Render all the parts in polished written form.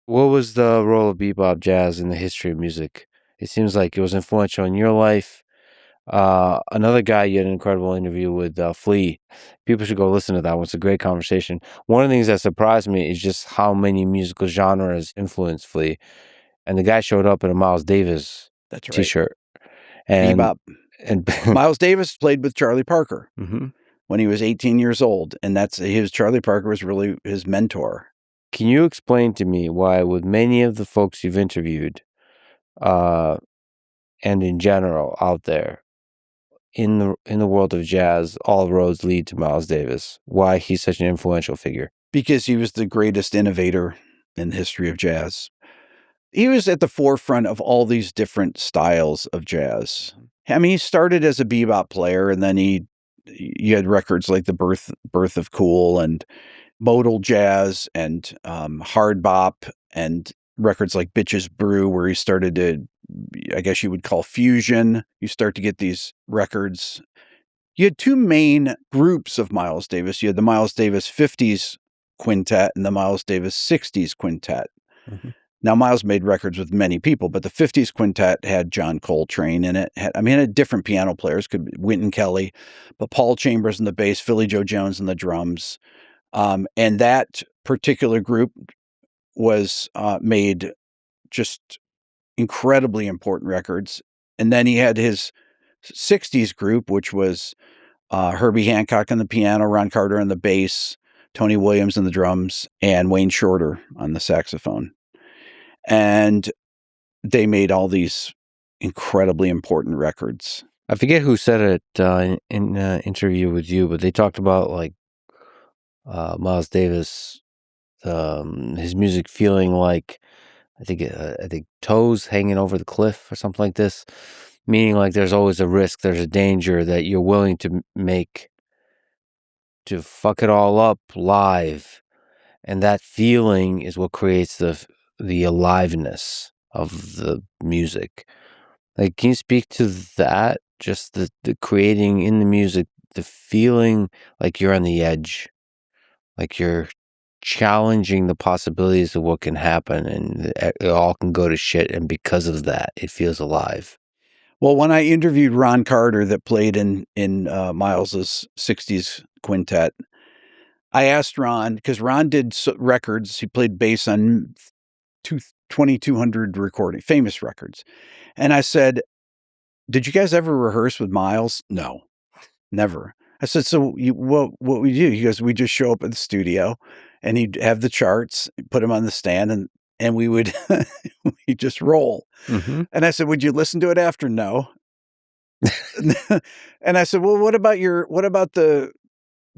What was the role of bebop jazz in the history of music? It seems like it was influential in your life. Another guy you had an incredible interview with, Flea. People should go listen to that one. It's a great conversation. One of the things that surprised me is just how many musical genres influenced Flea. And the guy showed up in a Miles Davis That's right. t-shirt. And Bebop. and Miles Davis played with Charlie Parker Mhm. when he was 18 years old, and Charlie Parker was really his mentor. Can you explain to me why, with many of the folks you've interviewed, uh, and in general out there in the world of jazz, all roads lead to Miles Davis? Why he's such an influential figure? Because he was the greatest innovator in the history of jazz. He was at the forefront of all these different styles of jazz. I mean, he started as a bebop player, and then you had records like the Birth of Cool and modal jazz and hard bop, and records like Bitches Brew, where he started to, I guess you would call fusion. You start to get these records. You had two main groups of Miles Davis. You had the Miles Davis 50s quintet and the Miles Davis 60s quintet. Mhm. Now, Miles made records with many people, but the 50s quintet had John Coltrane in it. It had different piano players, could be Wynton Kelly, but Paul Chambers on the bass, Philly Joe Jones on the drums. And that particular group was made just incredibly important records. And then he had his 60s group, which was Herbie Hancock on the piano, Ron Carter on the bass, Tony Williams on the drums, and Wayne Shorter on the saxophone. And they made all these incredibly important records. I forget who said it in an interview with you, but they talked about like Miles Davis, his music feeling like I think toes hanging over the cliff or something like this, meaning like there's always a risk, there's a danger that you're willing to make to fuck it all up live, and that feeling is what creates the aliveness of the music. Like, can you speak to that? Just the creating in the music, the feeling like you're on the edge, like you're challenging the possibilities of what can happen, and it all can go to shit, and because of that, it feels alive. Well, when I interviewed Ron Carter, that played in Miles's 60s quintet, I asked Ron, because Ron did records. He played bass on 2,200 famous records. And I said, "Did you guys ever rehearse with Miles?" "No, never." I said, "So what we do?" He goes, "We just show up at the studio, and he'd have the charts, put them on the stand, and we would we just roll." Mhm. And I said, "Would you listen to it after?" "No." And I said, "Well, what about the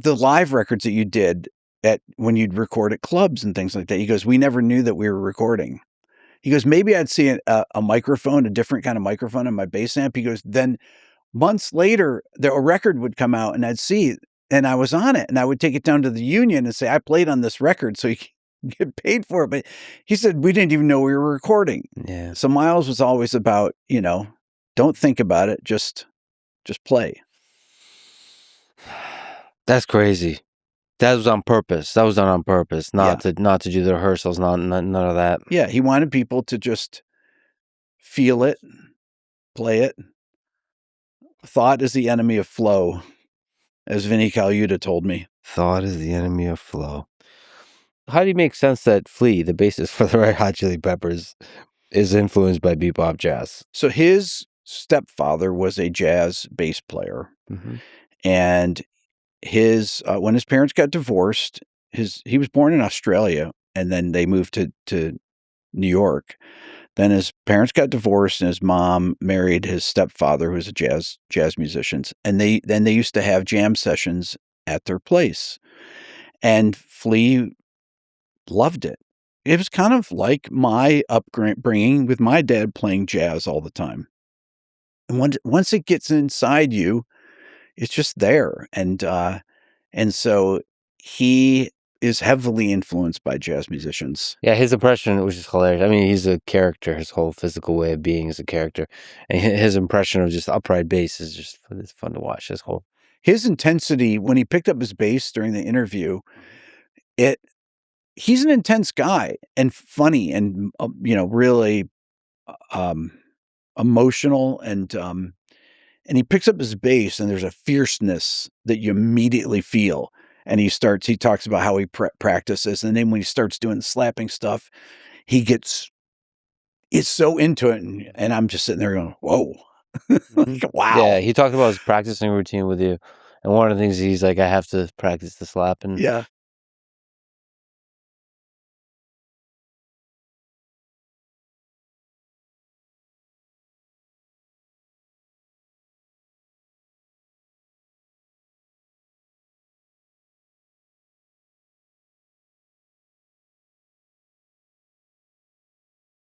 live records that you did at when you'd record at clubs and things like that?" He goes, "We never knew that we were recording." He goes, "Maybe I'd see a microphone, a different kind of microphone in my bass amp." He goes, "Then months later, a record would come out and I'd see, and I was on it, and I would take it down to the union and say, 'I played on this record,' so you can get paid for it." But he said, "We didn't even know we were recording." Yeah. So Miles was always about, don't think about it, just play. That's crazy. That was on purpose. That was done on purpose, Yeah. not to do the rehearsals, none of that. Yeah, he wanted people to just feel it, play it. Thought is the enemy of flow, as Vinnie Colaiuta told me. Thought is the enemy of flow. How do you make sense that Flea, the bassist for the Red Hot Chili Peppers, is influenced by bebop jazz? So his stepfather was a jazz bass player, Mhm. and his when his parents got divorced, he was born in Australia, and then they moved to New York. Then his parents got divorced, and his mom married his stepfather, who was a jazz musician, and they used to have jam sessions at their place. And Flea loved it. It was kind of like my upbringing with my dad playing jazz all the time. And once it gets inside you, it's just there. And so he is heavily influenced by jazz musicians. Yeah, his impression, which is hilarious. I mean, he's a character. His whole physical way of being is a character, and his impression of just upright bass is just it's fun to watch. His intensity when he picked up his bass during the interview, it he's an intense guy and funny and, really, um, emotional and he picks up his bass and there's a fierceness that you immediately feel, and he talks about how he practices, and then when he starts doing the slapping stuff, he gets is so into it, and I'm just sitting there going, "Whoa." Mhm. Like, wow. Yeah, he talked about his practicing routine with you, and one of the things he's like, "I have to practice the slapping," Yeah.